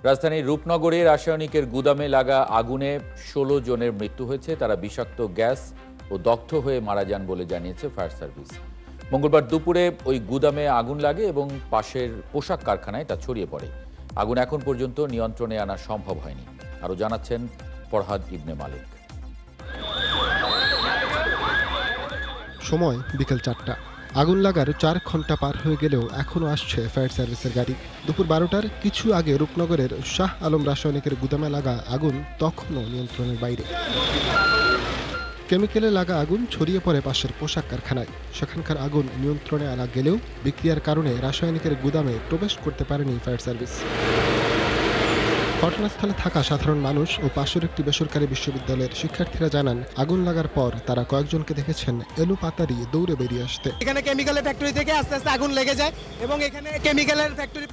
রাজধানীর রূপনগরে রাসায়নিকের গুদামে লাগা আগুনে ১৬ জনের মৃত্যু হয়েছে। তারা বিষাক্ত গ্যাস ও দগ্ধ হয়ে মারা যান বলে জানিয়েছে ফায়ার সার্ভিস। মঙ্গলবার দুপুরে ওই গুদামে আগুন লাগে এবং পাশের পোশাক কারখানায় তা ছড়িয়ে পড়ে। আগুন এখন পর্যন্ত নিয়ন্ত্রণে আনা সম্ভব হয়নি। আরও জানাচ্ছেন ফরহাদ ইবনে মালিক। সময় বিকেল ৪টা। আগুন লাগার ৪ ঘন্টা পার হয়ে গেলেও এখনও আসছে ফায়ার সার্ভিসের গাড়ি। দুপুর ১২টার কিছু আগে রূপনগরের শাহ আলম রাসায়নিকের গুদামে লাগা আগুন তখনও নিয়ন্ত্রণের বাইরে। কেমিক্যালে লাগা আগুন ছড়িয়ে পড়ে পাশের পোশাক কারখানায়। সেখানকার আগুন নিয়ন্ত্রণে আনা গেলেও বিক্রিয়ার কারণে রাসায়নিকের গুদামে প্রবেশ করতে পারেনি ফায়ার সার্ভিস। ঘটনাস্থলে থাকা সাধারণ মানুষ ও পাশের একটি বেসরকারি বিশ্ববিদ্যালয়ের শিক্ষার্থীরা জানান, আগুন লাগার পর তারা কয়েকজনকে দেখেছেন এলো পাতারি দৌড়ে বেরিয়ে আসতে। এখানে কেমিক্যালের ফ্যাক্টরি থেকে আস্তে আস্তে আগুন লেগে যায় এবং এখানে কেমিক্যালের ফ্যাক্টরি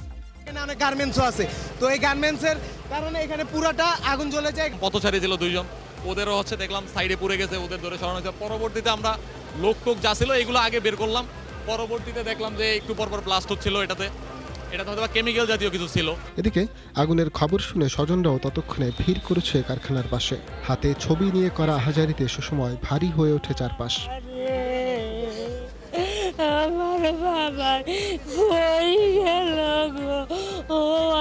অনেক গার্মেন্টসও আছে। তো এই গার্মেন্টসের কারণে এখানে পুরাটা আগুন জ্বলে যায়। পথচারী ছিল দুইজন, ওদেরও দেখলাম সাইডে পুড়ে গেছে, ওদের ধরে সরানো হয়েছে। পরবর্তীতে আমরা লোক যা ছিল এগুলো আগে বের করলাম। পরবর্তীতে দেখলাম যে একটু পরপর ব্লাস্ট হচ্ছিল। এটাতে হয়তো কেমিক্যাল জাতীয় কিছু ছিল। এদিকে আগুনের খবর শুনে স্বজনরাও ততক্ষণে ভিড় করেছে কারখানার পাশে। হাতে ছবি নিয়ে করা আহাজারিতে সুসময় ভারী হয়ে ওঠে চারপাশ। আমার বাবা কই গেল গো, ও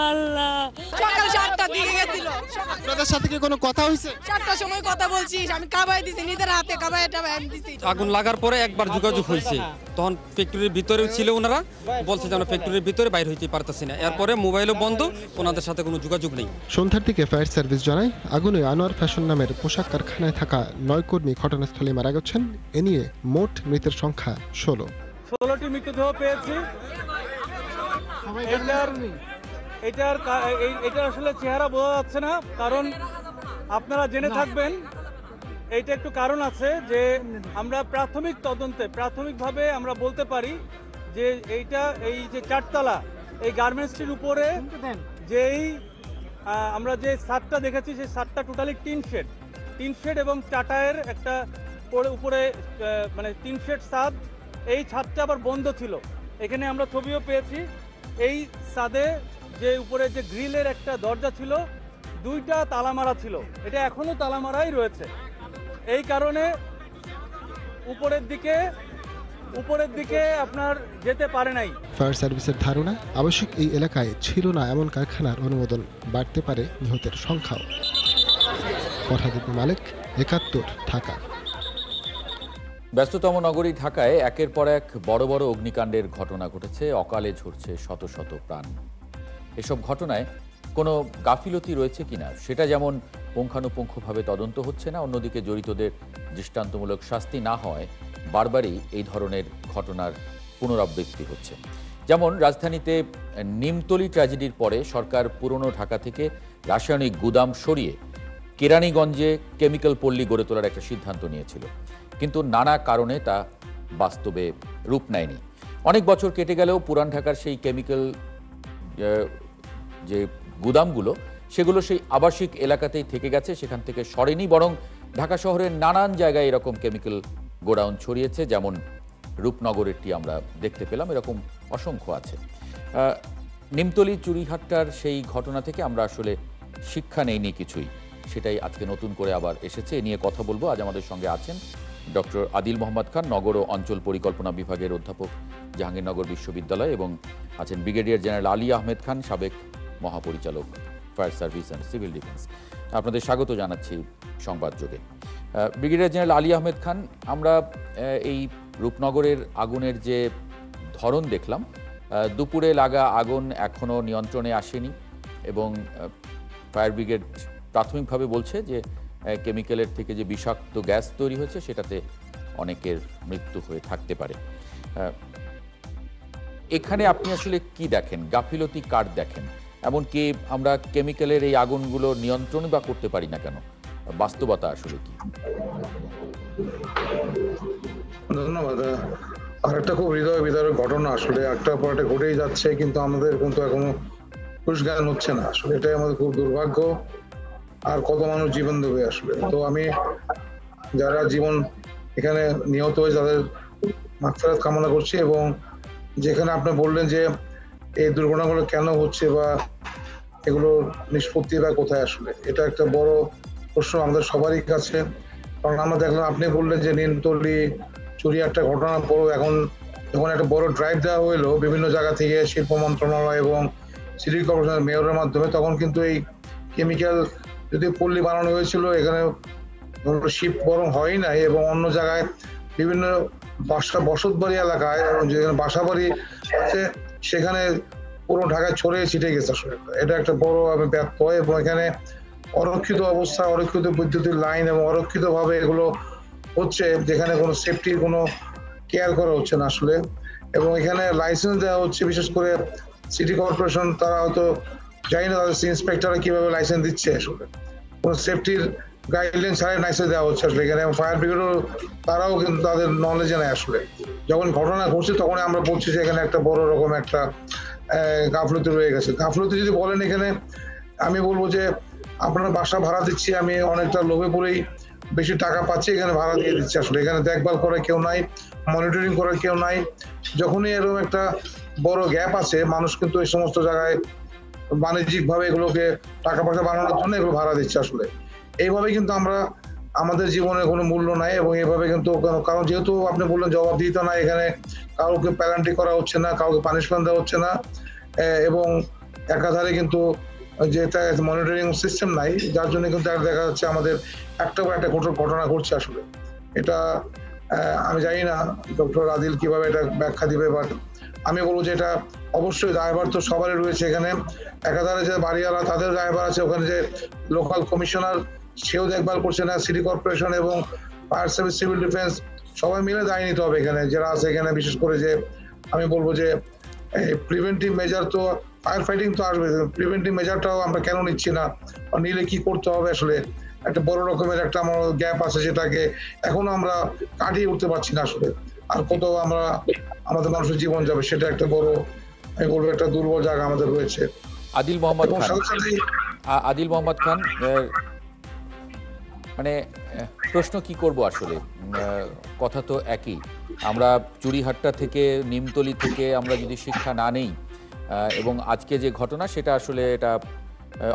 আল্লাহ। সকাল 7টার দিকে গেছিল। আপনাদের সাথে কি কোনো কথা হয়েছে? 7টার সময় কথা বলছি, আমি কাবাই দিছি, নিজের হাতে কাবাইটা আমি দিছি। আগুন লাগার পরে একবার যোগাযোগ হয়েছে, তখন ফ্যাক্টরির ভিতরে ছিল, ওনারা বলছে যে আমরা ফ্যাক্টরির ভিতরে বাইরে হইতে পারতেছি না। এরপরে মোবাইলও বন্ধ, ওনাদের সাথে কোনো যোগাযোগ নেই। সন্ধ্যার দিকে ফায়ার সার্ভিস জানায়, আগুনে আনোয়ার ফ্যাশন নামের পোশাক কারখানায় থাকা 9 কর্মী ঘটনাস্থলে মারা গেছেন। এ নিয়ে মোট মৃতের সংখ্যা 16টি মৃতদেহ পেয়েছি। এটা আসলে চেহারা বোঝা যাচ্ছে না, কারণ আপনারা জেনে থাকবেন এইটা একটু কারণ আছে যে আমরা প্রাথমিক তদন্তে প্রাথমিকভাবে আমরা বলতে পারি যে এই যে 4তলা এই গার্মেন্টসটির উপরে যেই আমরা যে ছাদটা দেখেছি সেই ছাদটা টোটালি টিন শেড এবং টাটায়ের একটা উপরে মানে টিন শেড ছাদ। এই ছাদটা আবার বন্ধ ছিল। এখানে আমরা ছবিও পেয়েছি। এই ছাদে যে উপরে যে গ্রিলের একটা দরজা ছিল, 2টা তালা মারা ছিল। এটা এখনো তালা মারাই রয়েছে। এই কারণে উপরের দিকে আপনার যেতে পারে নাই। ফায়ার সার্ভিসের ধারণা, আবশ্যক এই এলাকায় ছিল না এমন কারখানার অনুমোদন। বাড়তে পারে নিহতের সংখ্যাও। ফরহাদ ইবনে মালিক, ৭১, ঢাকা। ব্যস্ততম নগরী ঢাকায় একের পর এক বড় বড় অগ্নিকাণ্ডের ঘটনা ঘটেছে। অকালে ঝরছে শত শত প্রাণ। এসব ঘটনায় কোনো গাফিলতি রয়েছে কিনা সেটা যেমন পুঙ্খানুপুঙ্খভাবে তদন্ত হচ্ছে না, অন্যদিকে জড়িতদের দৃষ্টান্তমূলক শাস্তি না হয় বারবারই এই ধরনের ঘটনার পুনরাবৃত্তি হচ্ছে। যেমন রাজধানীতে নিমতলী ট্র্যাজেডির পরে সরকার পুরনো ঢাকা থেকে রাসায়নিক গুদাম সরিয়ে কেরানীগঞ্জে কেমিক্যাল পল্লী গড়ে তোলার একটা সিদ্ধান্ত নিয়েছিল, কিন্তু নানা কারণে তা বাস্তবে রূপ নেয়নি। অনেক বছর কেটে গেলেও পুরান ঢাকার সেই কেমিক্যাল যে গুদামগুলো সেগুলো সেই আবাসিক এলাকাতেই থেকে গেছে, সেখান থেকে সরেনি, বরং ঢাকা শহরের নানান জায়গায় এরকম কেমিক্যাল গোডাউন ছড়িয়েছে। যেমন রূপনগরেরটি আমরা দেখতে পেলাম, এরকম অসংখ্য আছে। নিমতলী চুরিহাট্টার সেই ঘটনা থেকে আমরা আসলে শিক্ষা নেইনি কিছুই, সেটাই আজকে নতুন করে আবার এসেছে। এ নিয়ে কথা বলবো। আজ আমাদের সঙ্গে আছেন ডক্টর আদিল মোহাম্মদ খান, নগর ও অঞ্চল পরিকল্পনা বিভাগের অধ্যাপক, জাহাঙ্গীরনগর বিশ্ববিদ্যালয়, এবং আছেন ব্রিগেডিয়ার জেনারেল আলী আহমেদ খান, সাবেক মহাপরিচালক fire service and civil defence. আপনাদের স্বাগত জানাচ্ছি সংবাদ যোগে। ব্রিগেডিয়ার জেনারেল আলী আহমেদ খান, আমরা এই রূপনগরের আগুনের যে ধরন দেখলাম, দুপুরে লাগা আগুন এখনও নিয়ন্ত্রণে আসেনি এবং ফায়ার ব্রিগেড প্রাথমিকভাবে বলছে যে কেমিক্যালের থেকে যে বিষাক্ত গ্যাস তৈরি হয়েছে সেটাতে অনেকের মৃত্যু হয়ে থাকতে পারে। এখানে আপনি আসলে কি দেখেন, গাফিলতি কার দেখেন? এমনকি আমরা কেমিক্যালের এই আগুনগুলো নিয়ন্ত্রণ বা করতে পারি না কেন? বাস্তবতা আসলে কি? ধন্যবাদ। আরেকটা খুব হৃদয় বিদারক ঘটনা আসলে একটার পর একটা ঘটেই যাচ্ছে, কিন্তু আমাদের কিন্তু এখনো হুঁশ জ্ঞান হচ্ছে না। আসলে এটাই আমাদের খুব দুর্ভাগ্য। আর কত মানুষ জীবন দেবে আসলে। তো আমি যারা জীবন এখানে নিহত হয়ে তাদের মাগফিরাত কামনা করছি, এবং যেখানে আপনি বললেন যে এই দুর্ঘটনাগুলো কেন হচ্ছে বা এগুলো নিষ্পত্তিটা কোথায় আসলে, এটা একটা বড় প্রশ্ন আমাদের সবারই কাছে। কারণ আমরা দেখলাম, আপনি বললেন যে নিমতলী চুরি একটা ঘটনার পর এখন যখন একটা বড় ড্রাইভ দেওয়া হইলো বিভিন্ন জায়গা থেকে, শিল্প মন্ত্রণালয় এবং সিটি কর্পোরেশনের মেয়রের মাধ্যমে, তখন কিন্তু এই কেমিক্যাল যদি পল্লী বানানো হয়েছিল, এখানে শিপ বরং হয় নাই, এবং অন্য জায়গায় বিভিন্ন বসতবাড়ি এলাকায় যেখানে বাসা বাড়ি আছে সেখানে পুরো ঢাকায় ছড়িয়ে ছিটে গেছে আসলে। এটা একটা বড় ব্যর্থ, এবং এখানে অরক্ষিত অবস্থা, অরক্ষিত বৈদ্যুতিক লাইন এবং অরক্ষিত ভাবে এগুলো হচ্ছে, যেখানে কোনো সেফটির কোনো কেয়ার করা হচ্ছে না আসলে। এবং এখানে লাইসেন্স দেওয়া হচ্ছে, বিশেষ করে সিটি কর্পোরেশন, তারা হয়তো জানি না তাদের ইন্সপেক্টররা কিভাবে লাইসেন্স দিচ্ছে আসলে, কোনো সেফটির গাইডলাইন ছাড়াই লাইসেন্স দেওয়া হচ্ছে আসলে এখানে। ফায়ার ব্রিগেডও তারাও কিন্তু তাদের নলেজে নেয় আসলে। যখন ঘটনা ঘটছে তখন আমরা বলছি যে এখানে একটা বড় রকম একটা গাফলতি রয়ে গেছে। গাফলতি যদি বলেন, এখানে আমি বলবো যে আপনার বাসা ভাড়া দিচ্ছি, আমি অনেকটা লোভে পড়েই বেশি টাকা পাচ্ছি, এখানে ভাড়া দিয়ে দিচ্ছি আসলে। এখানে দেখভাল করার কেউ নাই, মনিটরিং করার কেউ নাই। যখনই এরকম একটা বড় গ্যাপ আছে, মানুষ কিন্তু এই সমস্ত জায়গায় বাণিজ্যিক ভাবে এগুলোকে টাকা পয়সা বানানোর জন্য এগুলো ভাড়া দিচ্ছে আসলে। এইভাবে কিন্তু আমরা আমাদের জীবনে কোনো মূল্য নাই, এবং এইভাবে কিন্তু কারণ যেহেতু আপনি বললেন জবাবদিহিতা নাই, এখানে কাউকে প্যানাল্টি করা হচ্ছে না, কাউকে পানিশমেন্ট দেওয়া হচ্ছে না, এবং একাধারে কিন্তু যেটা মনিটরিং সিস্টেম নাই, যার জন্য কিন্তু দেখা যাচ্ছে আমাদের একটা ঘটনা ঘটছে আসলে। এটা আমি জানি না ডক্টর আদিল কিভাবে এটা ব্যাখ্যা দিবে, বাট আমি বলবো যে এটা অবশ্যই দায়ভার তো সবারই রয়েছে এখানে। একাধারে যে বাড়িওয়ালা তাদের দায়ভার আছে, ওখানে যে লোকাল কমিশনার সেও দেখভাল করছে না, সিটি কর্পোরেশন এবং ফায়ার সার্ভিস, সিভিল ডিফেন্স সবাই মিলে দায় নিতে হবে এখানে যারা আছে এখানে। বিশেষ করে যে আমি বলবো যে প্রিভেন্টিভ মেজার তো ফায়ার ফাইটিং তো আসবে, প্রিভেন্টিভ মেজারটাও আমরা কেন নিচ্ছি না, নিলে কি করতে হবে আসলে। একটা বড় রকমের একটা আমার গ্যাপ আছে, যেটাকে এখনো আমরা কাটিয়ে উঠতে পারছি না আসলে। আর কত আমরা আমাদের মানুষের জীবন যাবে, সেটা একটা বড়, আমি বলবো একটা দুর্বল জায়গা আমাদের রয়েছে। আদিল মোহাম্মদ খান, মানে প্রশ্ন কি করব আসলে, কথা তো একই। আমরা চুরিহাট্টা থেকে, নিমতলী থেকে আমরা যদি শিক্ষা না নেই, এবং আজকে যে ঘটনা সেটা আসলে এটা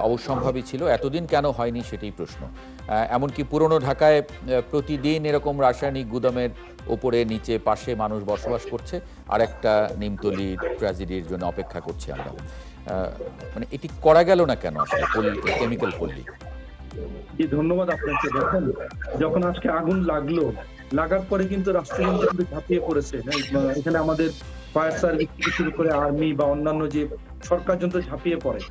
অবশ্যম্ভাবী ছিল, এতদিন কেন হয়নি সেটাই প্রশ্ন। এমনকি পুরনো ঢাকায় প্রতিদিন এরকম রাসায়নিক গুদামের ওপরে নিচে পাশে মানুষ বসবাস করছে, আর একটা নিমতলী ট্র্যাজেডির জন্য অপেক্ষা করছি আমরা। মানে এটি করা গেল না কেন আসলে, কেমিক্যাল পল্লী? ধন্যবাদ আপনাকে। দেখেন, যখন আজকে আগুন লাগার পরে কিন্তু রাষ্ট্রযন্ত্র কিন্তু ঝাঁপিয়ে পড়েছে। এখানে আমাদের ফায়ার সার্ভিস থেকে শুরু করে আর্মি বা অন্যান্য যে সরকার যন্ত্র ঝাঁপিয়ে পড়ে।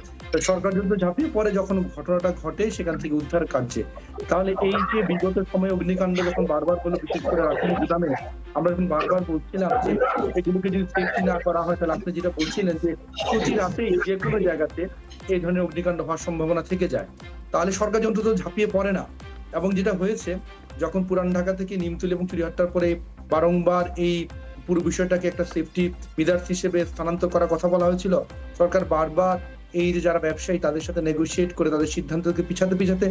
সরকার যন্ত্র ঝাঁপিয়ে পড়ে যখন ঘটনাটা ঘটে সেখান থেকে উদ্ধার কার্যে। তাহলে এই যে বিগত সময়ে অগ্নিকাণ্ড যখন বারবার হলো, বিশেষ করে রাসায়নিক গুদামে, আমরা যখন বারবার বলছিলাম যে এগুলোকে যদি সেফটি না করা হয়, তাহলে আপনি যেটা বলছিলেন যে প্রতি রাতেই যে কোনো জায়গাতে এই ধরনের অগ্নিকাণ্ড হওয়ার সম্ভাবনা থেকে যায়, তাহলে সরকার যন্ত্র তো ঝাঁপিয়ে পড়ে না। এবং যেটা হয়েছে, যখন পুরান ঢাকা থেকে নিমতলী এবং চুরিহাট্টার পরে বারংবার এই পুরো বিষয়টাকে একটা সেফটি মেজার্স হিসেবে স্থানান্তর করার কথা বলা হয়েছিল, সরকার বারবার এই যে যারা ব্যবসায়ী তাদের সাথে নেগোশিয়েট করে তাদের সিদ্ধান্তকে পিছাতে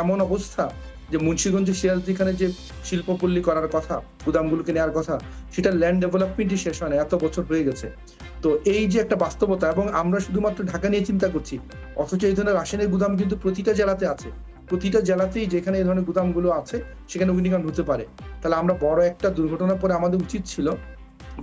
এমন অবস্থা যে মুন্সিগঞ্জে সিরাজদিখানে যে শিল্পপল্লী করার কথা, গুদামগুলোকে নেওয়ার কথা, সেটা ল্যান্ড ডেভেলপমেন্টই শেষ হয় না, এত বছর হয়ে গেছে। তো এই যে একটা বাস্তবতা, এবং আমরা শুধুমাত্র ঢাকা নিয়ে চিন্তা করছি, অথচ এই ধরনের রাসায়নিক গুদাম কিন্তু প্রতিটা জেলাতে আছে। প্রতিটা জেলাতেই যেখানে এই ধরনের গুদামগুলো আছে সেখানে অগ্নিকাণ্ড হতে পারে। তাহলে আমরা বড় একটা দুর্ঘটনার পরে আমাদের উচিত ছিল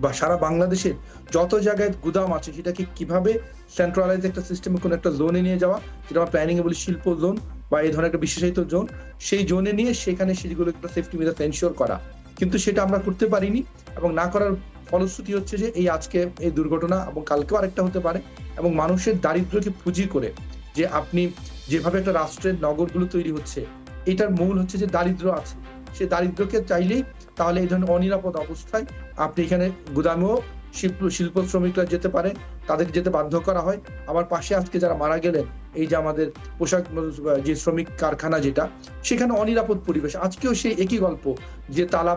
বা সারা বাংলাদেশের যত জায়গায় গুদাম আছে সেটাকে কিভাবে সেন্ট্রালাইজ একটা সিস্টেমে কোনো একটা জোনে নিয়ে যাওয়া, যেটা আমরা প্ল্যানিং এ বলি শিল্প জোন বা এই ধরনের একটা বিশেষায়িত জোন, সেই জোনে নিয়ে সেখানে সেগুলো একটা সেফটি মেজার এনশিওর করা। কিন্তু সেটা আমরা করতে পারিনি, এবং না করার ফলশ্রুতি হচ্ছে যে এই আজকে এই দুর্ঘটনা, এবং কালকেও আরেকটা হতে পারে। এবং মানুষের দারিদ্র্যকে পুঁজি করে যে আপনি যেভাবে একটা রাষ্ট্রের নগরগুলো তৈরি হচ্ছে, এটার মূল হচ্ছে যে দারিদ্র্য আছে। সে দারিদ্র্যকে চাইলেই তাহলে এই ধরনের অনিরাপদ অবস্থায় আপনি এখানে গুদামেও শিল্প শ্রমিকরা যেতে পারে, তাদেরকে যেতে বাধ্য করা হয়। আবার পাশে আজকে যারা মারা গেলেন, এই যে আমাদের পোশাক যে শ্রমিক কারখানা যেটা, সেখানে অনিরাপদ পরিবেশ। আজকেও সেই একই গল্প, যে তালা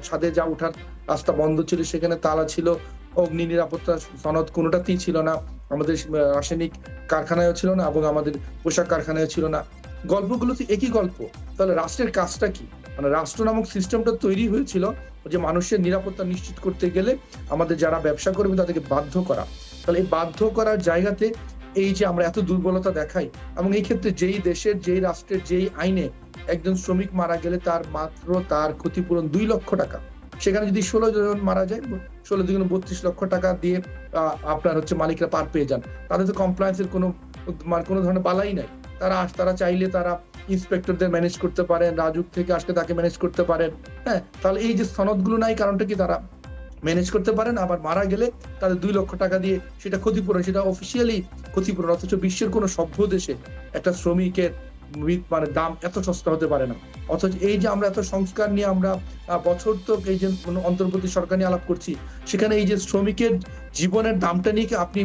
ছাদে যা ওঠার রাস্তা বন্ধ ছিল, সেখানে তালা ছিল, অগ্নি নিরাপত্তা সনদ কোনোটাতেই ছিল না, আমাদের রাসায়নিক কারখানায়ও ছিল না, এবং আমাদের পোশাক কারখানায়ও ছিল না। গল্পগুলো তো একই গল্প। তাহলে রাষ্ট্রের কাজটা কি? মানে রাষ্ট্র নামক সিস্টেমটা তৈরি হয়েছিল যে মানুষের নিরাপত্তা নিশ্চিত করতে গেলে আমাদের যারা ব্যবসা করবে তাদেরকে বাধ্য করা। তাহলে এই বাধ্য করার জায়গাতে এই যে আমরা এত দুর্বলতা দেখাই, এবং এই ক্ষেত্রে যেই দেশের যেই রাষ্ট্রের যেই আইনে একজন শ্রমিক মারা গেলে তার ক্ষতিপূরণ 2 লক্ষ টাকা, সেখানে যদি 16 জন মারা যায় 16 দুগুণ 32 লক্ষ টাকা দিয়ে আপনার হচ্ছে মালিকরা পার পেয়ে যান। তাদের তো কমপ্লায়েন্সের কোনো ধরনের বালাই নাই। তারা চাইলে তারা ইন্সপেক্টরদের ম্যানেজ করতে পারেন, রাজুক থেকে আসলে তাকে ম্যানেজ করতে পারেন। হ্যাঁ, তাহলে এই যে সনদগুলো নাই কারণটা কি তারা ম্যানেজ করতে পারেন, আবার মারা গেলে তাদের 2 লক্ষ টাকা দিয়ে সেটা ক্ষতিপূরণ, সেটা অফিসিয়ালি ক্ষতিপূরণ। অথচ বিশ্বের কোনো সভ্য দেশে একটা শ্রমিকের মানে দাম এত সস্তা হতে পারে না। অথচ এই যে আমরা এত সংস্কার নিয়ে আমরা বছর তো এই যে অন্তর্বর্তী সরকার নিয়ে আলাপ করছি, সেখানে এই যে শ্রমিকের জীবনের দামটা নিয়ে আপনি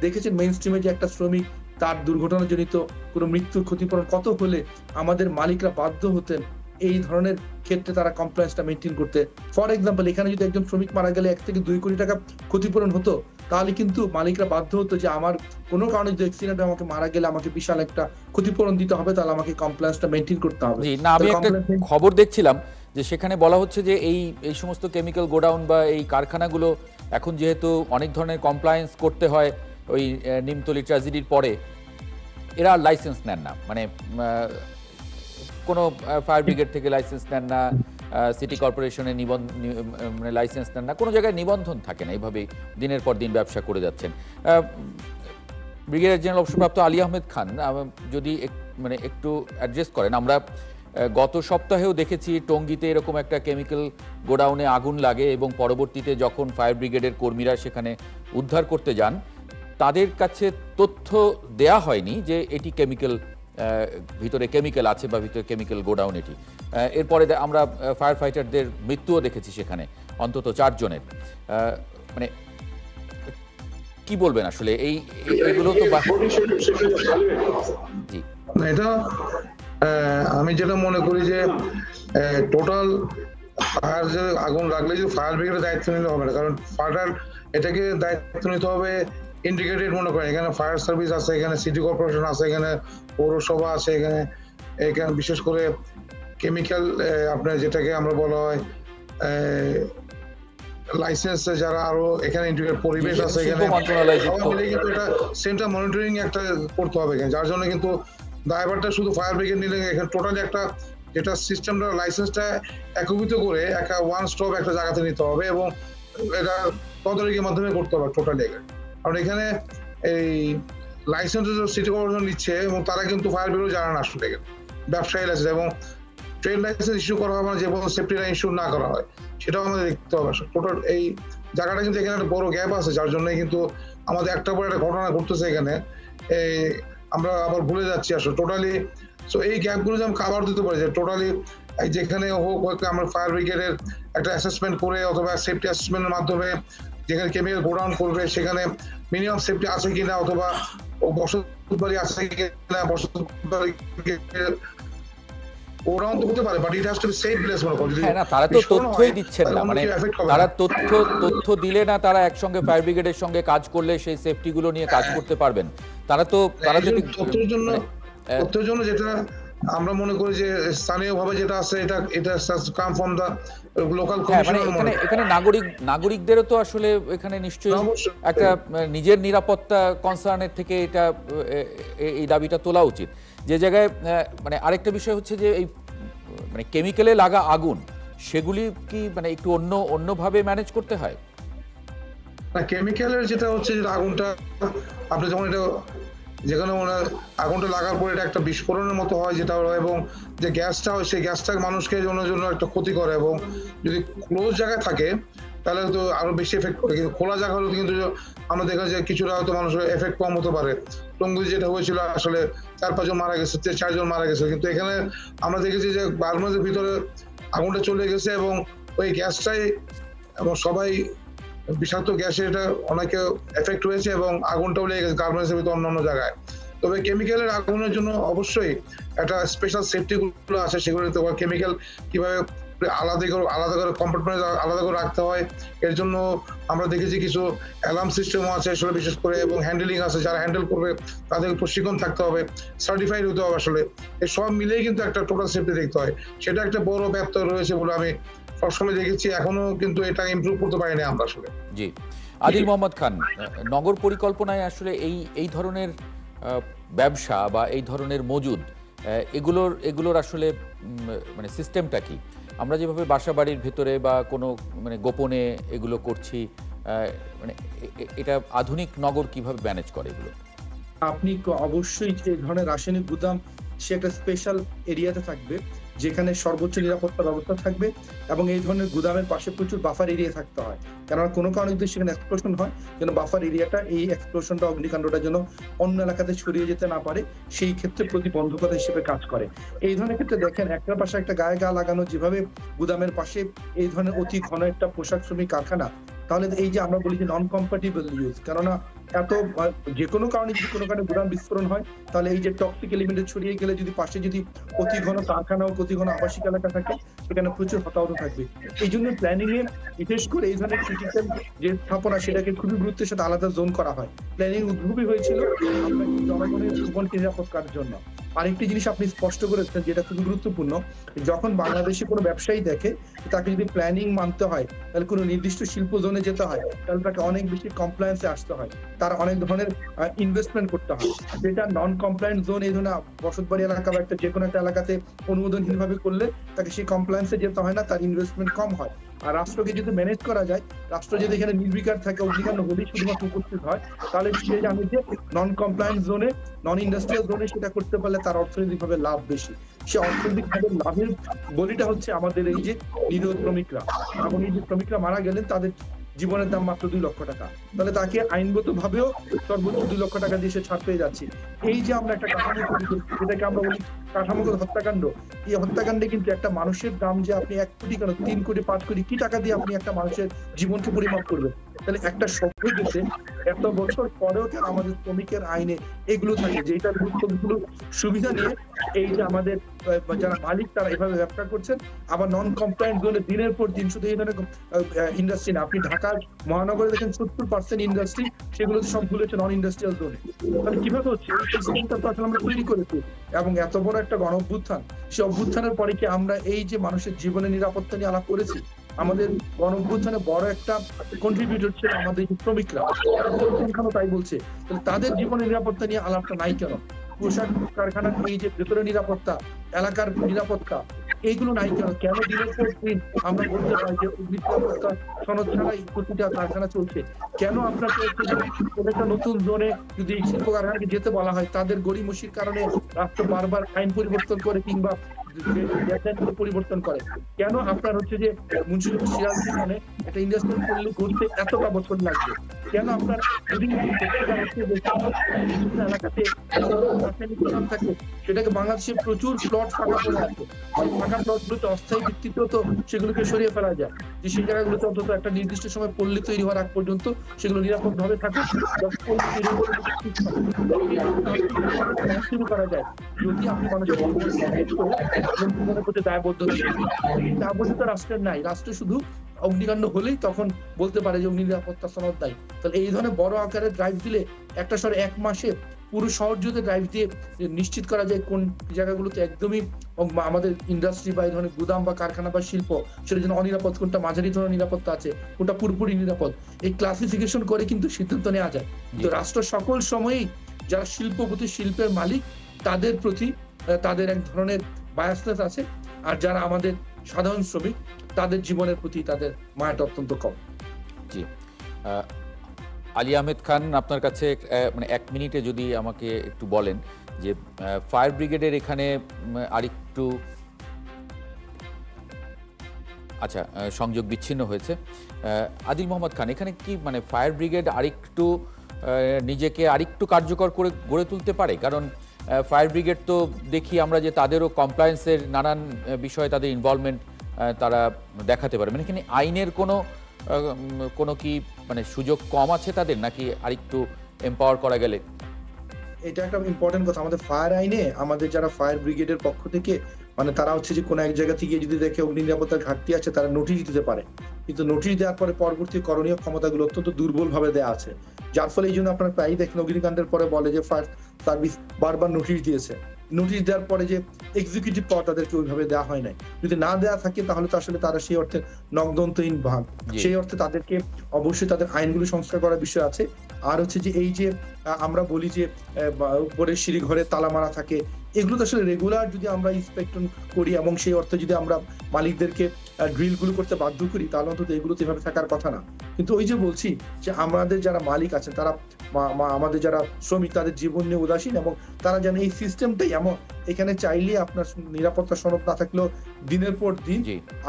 দেখেছেন মেইন স্ট্রিমে যে একটা শ্রমিক তার দুর্ঘটনাজনিত কোনো মৃত্যুর ক্ষতিপূরণ কত হলে আমাদের মালিকরা বাধ্য হতেন এই ধরনের ক্ষেত্রে তারা কমপ্লায়েন্সটা মেনটেন করতে। ফর এক্সাম্পল, এখানে যদি একজন শ্রমিক মারা গেলে 1 থেকে 2 কোটি টাকা ক্ষতিপূরণ হতো, তাহলে কিন্তু মালিকরা বাধ্য হতো যে আমার কোনো কারণে যদি অ্যাক্সিডেন্ট আমাকে মারা গেলে আমাকে বিশাল একটা ক্ষতিপূরণ দিতে হবে, তাহলে আমাকে কমপ্লায়েন্সটা মেনটেন করতে হবে। জি না, আমি একটা খবর দেখছিলাম যে সেখানে বলা হচ্ছে যে এই সমস্ত কেমিক্যাল গোডাউন বা এই কারখানাগুলো এখন যেহেতু অনেক ধরনের কমপ্লায়েন্স করতে হয় ওই নিমতলি ট্র্যাজেডির পরে, এরা লাইসেন্স নেন না, মানে কোনো ফায়ার ব্রিগেড থেকে লাইসেন্স নেন না, সিটি কর্পোরেশনের মানে লাইসেন্স নেন না, কোনো জায়গায় নিবন্ধন থাকে না, এইভাবেই দিনের পর দিন ব্যবসা করে যাচ্ছেন। ব্রিগেডিয়ার জেনারেল অবসরপ্রাপ্ত আলী আহমেদ খান যদি মানে একটু অ্যাড্রেস করেন, আমরা গত সপ্তাহেও দেখেছি টঙ্গীতে এরকম একটা কেমিক্যাল গোডাউনে আগুন লাগে এবং পরবর্তীতে যখন ফায়ার ব্রিগেডের কর্মীরা সেখানে উদ্ধার করতে যান তাদের কাছে তথ্য দেয়া হয়নি যে এটি কেমিক্যাল, ভিতরে কেমিক্যাল আছে বা ভিতরে কেমিক্যাল গোডাউন এটি। এরপরে আমরা ফায়ার ফাইটারদের মৃত্যুও দেখেছি সেখানে, অন্তত 4 জনের। মানে কি বলবেন আসলে এইগুলো তো জি এটা আমি যেটা মনে করি যে টোটাল ফায়ার যে আগুন লাগলে যে ফায়ার ব্রিগেডের দায়িত্ব নিলে হবে না, কারণ ফায়ার এটাকে দায়িত্ব নিতে হবে ইন্টিগ্রেটেড মনে করেন। এখানে ফায়ার সার্ভিস আছে, এখানে সিটি কর্পোরেশন আছে, এখানে পৌরসভা আছে, এখানে বিশেষ করে কেমিক্যাল আপনার যেটাকে আমরা বলা হয় লাইসেন্স যারা আরো এখানে ইন্টিগ্রেট পরিবেশ আছে, এখানে কিন্তু এটা সেন্টার মনিটরিং একটা করতে হবে, যার জন্য কিন্তু দায়ভারটা শুধু ফায়ার ব্রিগেড নিলে এখানে টোটালি একটা যেটা সিস্টেমটা লাইসেন্সটা একীভূত করে একটা ওয়ান স্টপ একটা জায়গাতে নিতে হবে এবং এটা তদারকির মাধ্যমে করতে হবে টোটালি। কারণ এখানে এই লাইসেন্স সিটি কর্পোরেশন নিচ্ছে এবং তারা কিন্তু ফায়ার ব্রিগেড জানে না আসলে ব্যবসায়ী লাইসেন্স এবং ট্রেড লাইসেন্স ইস্যু করা হবে না, যে কোনো সেফটি লাইন ইস্যু না করা হয় সেটাও আমাদের দেখতে হবে। টোটাল এই জায়গাটা কিন্তু এখানে একটা বড় গ্যাপ আছে, যার জন্য কিন্তু আমাদের একটা পর একটা ঘটনা ঘটতেছে এখানে, আমরা আবার ভুলে যাচ্ছি আসলে টোটালি। সো এই গ্যাপগুলো যেমন কাভার দিতে পারে যে টোটালি যেখানে হোক আমরা ফায়ার ব্রিগেডের একটা অ্যাসেসমেন্ট করে অথবা সেফটি অ্যাসেসমেন্টের মাধ্যমে যেখানে কেমিক্যাল গোডাউন করবে সেখানে মিনিমাম সেফটি আছে কিনা, অথবা বসত বাড়ি আছে কিনা, বসত বাড়ি গোডাউন তো হতে পারে but it has to be safe place মনে করি। হ্যাঁ না, তারা তো তথ্যই দিচ্ছেন না, মানে তারা তথ্য দিলে না তারা একসঙ্গে ফায়ার ব্রিগেডের সঙ্গে কাজ করলে সেই সেফটি গুলো নিয়ে কাজ করতে পারবেন। তারা যদি তথ্যের জন্য যেটা আমরা মনে করি যে স্থানীয়ভাবে যেটা আছে এটা come from the local commissioner. এখানে নাগরিকদেরও তো আসলে এখানে নিশ্চয়ই একটা নিজের নিরাপত্তা কনসার্নের থেকে এটা এই দাবিটা তোলা উচিত। যে জায়গায় মানে আরেকটা বিষয় হচ্ছে যে এই মানে কেমিক্যালে লাগা আগুন সেগুলি কি মানে একটু অন্যভাবে ম্যানেজ করতে হয়? না, কেমিক্যালের যেটা হচ্ছে যে আগুনটা আপনি যখন এটা যেখানে আগুনটা লাগার পরে এটা একটা বিস্ফোরণের মতো হয় যেটা, এবং যে গ্যাসটা হয় সেই গ্যাসটা মানুষকে জন্য একটা ক্ষতি করে, এবং যদি ক্লোজ জায়গায় থাকে তাহলে তো আরো বেশি এফেক্ট করে। কিন্তু খোলা জায়গা হলে কিন্তু আমরা দেখা যায় কিছুটা হয়তো মানুষের এফেক্ট কম হতে পারে। টঙ্গীতে যেটা হয়েছিল আসলে 4-5 জন মারা গেছে, 4 জন মারা গেছে, কিন্তু এখানে আমরা দেখেছি যে গার্মেন্টসের ভিতরে আগুনটা চলে গেছে এবং ওই গ্যাসটাই এবং সবাই বিষাক্ত গ্যাসে এটা অনেকে এফেক্ট হয়েছে এবং আগুনটাও লেগে গেছে গার্মেন্টসের ভিতরে অন্যান্য জায়গায়। তবে কেমিক্যালের আগুনের জন্য অবশ্যই একটা স্পেশাল সেফটি গুলো আছে, সেগুলো কেমিক্যাল কিভাবে আলাদা করে কম্পার্টমেন্ট আলাদা করে রাখতে হয়, এর জন্য আমরা দেখেছি কিছু অ্যালার্ম সিস্টেমও আছে আসলে বিশেষ করে, এবং হ্যান্ডেলিং আছে, যারা হ্যান্ডেল করবে তাদের প্রশিক্ষণ থাকতে হবে, সার্টিফাইড হতে হবে। আসলে এই সব মিলেই কিন্তু একটা টোটাল সেফটি দেখতে হয়, সেটা একটা বড় ব্যর্থ রয়েছে বলে আমি সবসময় দেখেছি, এখনো কিন্তু এটা ইমপ্রুভ করতে পারিনি আমরা আসলে। জি আদিল মোহাম্মদ খান, নগর পরিকল্পনায় আসলে এই ধরনের ব্যবসা বা এই ধরনের মজুদ এগুলোর আসলে মানে সিস্টেমটা কি? আমরা যেভাবে বাসা বাড়ির ভেতরে বা কোনো মানে গোপনে এগুলো করছি, মানে এটা আধুনিক নগর কিভাবে ম্যানেজ করে এগুলো? আপনি অবশ্যই যে ধরনের রাসায়নিক গুদাম, সে একটা স্পেশাল এরিয়াতে থাকবে যেখানে সর্বোচ্চ নিরাপত্তা ব্যবস্থা থাকবে, এবং এই ধরনের গুদামের পাশে প্রচুর বাফার এরিয়া থাকতে হয়। কেননা কোনো কারণে যদি সেখানে এক্সপ্লোশন হয়, যেন বাফার এরিয়াটা এই এক্সপ্লোশনটা, অগ্নিকাণ্ডটা যেন অন্য এলাকাতে ছড়িয়ে যেতে না পারে, সেই ক্ষেত্রে প্রতিবন্ধকতা হিসেবে কাজ করে। এই ধরনের ক্ষেত্রে দেখেন, একটার পাশে একটা গায়ে গা লাগানো, যেভাবে গুদামের পাশে এই ধরনের অতি ঘন একটা পোশাক শ্রমিক কারখানা, তাহলে এই যে আমরা বলি যে নন কম্প্যাটিবল ইউজ, কেননা এত যে কোনো কারণে যদি কোনো কারণে গুদাম বিস্ফোরণ হয়, তাহলে এই যে টক্সিক এলিমেন্ট ছড়িয়ে গেলে যদি পাশে যদি অতি ঘন কারখানা ও অতি ঘন আবাসিক এলাকা থাকে, সেখানে প্রচুর হতাহত থাকবে। এই জন্য প্ল্যানিং এ বিশেষ করে এই ধরনের ক্রিটিক্যাল যে স্থাপনা, সেটাকে খুবই গুরুত্বের সাথে আলাদা জোন করা হয়। প্ল্যানিং উদ্ভবই হয়েছিল আমরা জনগণের জীবনকে নিরাপদ করার জন্য। আরেকটি জিনিস আপনি স্পষ্ট করেছেন, যেটা খুবই গুরুত্বপূর্ণ, যখন বাংলাদেশে কোনো ব্যবসায়ী দেখে তাকে যদি প্ল্যানিং মানতে হয়, তাহলে কোনো নির্দিষ্ট শিল্প জোনে যেতে হয়, তাহলে তাকে অনেক বেশি কমপ্লায়েন্সে আসতে হয়, তার অনেক ধরনের ইনভেস্টমেন্ট করতে হয়। যেটা নন কমপ্লায়েন্ট জোন, এই ধরনের বসতবাড়ি এলাকা বা একটা যে কোনো একটা এলাকাতে অনুমোদনহীনভাবে করলে তাকে সেই কমপ্লায়েন্সে যেতে হয় না, তার ইনভেস্টমেন্ট কম হয়। আর রাষ্ট্রকে যদি ম্যানেজ করা যায়, রাষ্ট্র যদি এখানে নির্বিকার থাকে, অগ্নিকাণ্ড হলেই শুধুমাত্র উপস্থিত হয়, তাহলে সে জানে যে নন কমপ্লায়েন্ট জোনে, নন ইন্ডাস্ট্রিয়াল জোনে সেটা করতে পারলে তার অর্থনৈতিকভাবে লাভ বেশি। সে অর্থনৈতিকভাবে লাভের বলিটা হচ্ছে আমাদের এই যে নিরীহ শ্রমিকরা, এবং এই যে শ্রমিকরা মারা গেলেন তাদের জীবনের দাম মাত্র 2 লক্ষ টাকা, তাহলে তাকে আইনগত ভাবেও সর্বোচ্চ 2 লক্ষ টাকা দিয়ে সে ছাড় পেয়ে যাচ্ছে। এই যে আমরা একটা কাঠামো তৈরি করছি, যেটাকে আমরা বলি কাঠামোগত হত্যাকাণ্ড, এই হত্যাকাণ্ডে কিন্তু একটা মানুষের দাম যে আপনি 1 কোটি কেন 3 কোটি 5 কোটি কি টাকা দিয়ে আপনি একটা মানুষের জীবনকে পরিমাপ করবেন? তাহলে একটা সভ্য দেশে এত বছর পরেও কেন আমাদের শ্রমিকের আইনে এগুলো থাকে, যে এটার গুরুত্বগুলো সুবিধা নিয়ে এই যে আমাদের যারা মালিক তারা এভাবে ব্যবসা করছেন। আবার নন কমপ্লায়েন্ট জোনে দিনের পর দিন, শুধু এই ধরনের ইন্ডাস্ট্রি না, আপনি ঢাকার মহানগরে দেখেন 70% ইন্ডাস্ট্রি, সেগুলো সবগুলো হচ্ছে নন ইন্ডাস্ট্রিয়াল জোনে। তাহলে কিভাবে হচ্ছে? এই সিস্টেমটা তো আসলে আমরা তৈরি করেছি, এবং এত বড় একটা গণ অভ্যুত্থান, সেই অভ্যুত্থানের পরে কি আমরা এই যে মানুষের জীবনের নিরাপত্তা নিয়ে আলাপ করেছি? আমাদের গণ অভ্যুত্থানে বড় একটা কন্ট্রিবিউটর ছিল আমাদের শ্রমিকরা, তাই বলছে, তাহলে তাদের জীবনের নিরাপত্তা নিয়ে আলাপটা নাই কেন? পোশাক কারখানার এই যে ভেতরের নিরাপত্তা, এলাকার নিরাপত্তা, এইগুলো নাই কেন? কেন দিনের পর দিন আমরা বলতে পারি যে নিরাপত্তা সনদ ছাড়াই প্রতিটা কারখানা চলছে? কেন আপনার একটা নতুন জোনে যদি শিল্প কারখানাকে যেতে বলা হয়, তাদের গড়িমসির কারণে রাষ্ট্র বারবার আইন পরিবর্তন করে কিংবা পরিবর্তন করে? কেন আপনার হচ্ছে যে মুন্সিগঞ্জ সিরাজগঞ্জ মানে একটা ইন্ডাস্ট্রিয়াল পল্লী করতে এতটা বছর লাগবে? কেন আপনার যদি এলাকাতে থাকে, সেটাকে বাংলাদেশে প্রচুর প্লট ফাঁকা পড়ে আছে, ফাঁকা প্লটগুলোতে অস্থায়ী ভিত্তিতেও তো সেগুলোকে সরিয়ে ফেলা যায়, যে সেই জায়গাগুলোতে অন্তত একটা নির্দিষ্ট সময় পল্লী তৈরি হওয়ার আগ পর্যন্ত সেগুলো নিরাপদ ভাবে থাকে, শুরু করা যায়। যদি আপনি মানুষের প্রতি দায়বদ্ধতা রাষ্ট্রের নাই, রাষ্ট্র শুধু অগ্নিকাণ্ড হলেই তখন বলতে পারে যে অগ্নি নিরাপত্তা সনদ দেয়। তাহলে এই ধরনের বড় আকারের ড্রাইভ দিলে একটা শহরে 1 মাসে পুরো শহর জুড়ে ড্রাইভ দিয়ে নিশ্চিত করা যায় কোন জায়গাগুলোতে একদমই আমাদের ইন্ডাস্ট্রি বা এই ধরনের গুদাম বা কারখানা বা শিল্প সেটার জন্য অনিরাপদ, কোনটা মাঝারি ধরনের নিরাপত্তা আছে, কোনটা পুরোপুরি নিরাপদ, এই ক্লাসিফিকেশন করে কিন্তু সিদ্ধান্ত নেওয়া যায়। তো রাষ্ট্র সকল সময়েই যারা শিল্পপতি, শিল্পের মালিক, তাদের প্রতি তাদের এক ধরনের বায়াসনেস আছে, আর যারা আমাদের সাধারণ শ্রমিক, তাদের জীবনের প্রতি তাদের মায়াটা অত্যন্ত কম। জি, আলী আহমেদ খান, আপনার কাছে মানে 1 মিনিটে যদি আমাকে একটু বলেন যে ফায়ার ব্রিগেডের এখানে আরেকটু, আচ্ছা সংযোগ বিচ্ছিন্ন হয়েছে। আদিল মোহাম্মদ খান, এখানে কি মানে ফায়ার ব্রিগেড আরেকটু নিজেকে আরেকটু কার্যকর করে গড়ে তুলতে পারে? কারণ ফায়ার ব্রিগেড তো দেখি আমরা যে তাদেরও কমপ্লায়েন্সের নানান বিষয়ে তাদের ইনভলভমেন্ট তারা দেখাতে পারে, মানে এখানে আইনের কোনো কি মানে সুযোগ কম আছে তাদের, নাকি আরেকটু এম্পাওয়ার করা গেলে? এটা একটা ইম্পর্টেন্ট কথা। আমাদের ফায়ার আইনে আমাদের যারা ফায়ার ব্রিগেডের পক্ষ থেকে মানে তারা হচ্ছে যে কোনো এক জায়গা থেকে যদি দেখে অগ্নি নিরাপত্তার ঘাটতি আছে, তারা নোটিশ দিতে পারে, কিন্তু নোটিশ দেওয়ার পরে পরবর্তী করণীয় ক্ষমতাগুলো অত্যন্ত দুর্বল ভাবে দেওয়া আছে, যার ফলে এই জন্য আপনারা প্রায়ই দেখেন অগ্নিকাণ্ডের পরে বলে যে ফায়ার সার্ভিস বারবার নোটিশ দিয়েছে, নোটিশ দেওয়ার পরে যে এক্সিকিউটিভ পাওয়ার তাদেরকে ওইভাবে দেওয়া হয় নাই। যদি না দেওয়া থাকে তাহলে তো আসলে তারা সেই অর্থে নগ্নন্তহীন ভাগ। সেই অর্থে তাদেরকে অবশ্যই তাদের আইনগুলো সংস্কার করার বিষয় আছে। আর হচ্ছে যে এই যে আমরা বলি যে উপরে সিঁড়ি ঘরে তালা মারা থাকে, এগুলো তো আসলে রেগুলার যদি আমরা ইন্সপেকশন করি এবং সেই অর্থে যদি আমরা মালিকদেরকে ড্রিল গুলো করতে বাধ্য করি, তাহলে অন্তত এগুলো তো এভাবে থাকার কথা না। কিন্তু ওই যে বলছি যে আমাদের যারা মালিক আছেন তারা আমাদের যারা শ্রমিক তাদের জীবন নিয়ে উদাসীন, এবং তারা যেন এই সিস্টেমটাই এমন এখানে চাইলে আপনার নিরাপত্তা সনদ না থাকলেও দিনের পর দিন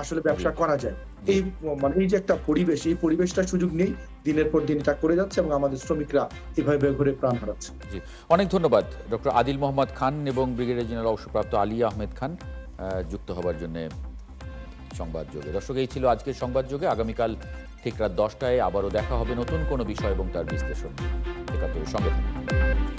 আসলে ব্যবসা করা যায়। এই মানে এই যে একটা পরিবেশ, এই পরিবেশটার সুযোগ নেই, দিনের পর দিন এটা করে যাচ্ছে এবং আমাদের শ্রমিকরা এভাবে ঘুরে প্রাণ হারাচ্ছে। জি, অনেক ধন্যবাদ ডক্টর আদিল মোহাম্মদ খান এবং ব্রিগেডিয়ার জেনারেল অবসরপ্রাপ্ত আলী আহমেদ খান যুক্ত হবার জন্য সংবাদযোগে। দর্শক, এই ছিল আজকের সংবাদযোগে। আগামীকাল ঠিক রাত 10টায় আবারও দেখা হবে নতুন কোনো বিষয় এবং তার বিশ্লেষণ। একাত্তরের সঙ্গে থাকুন।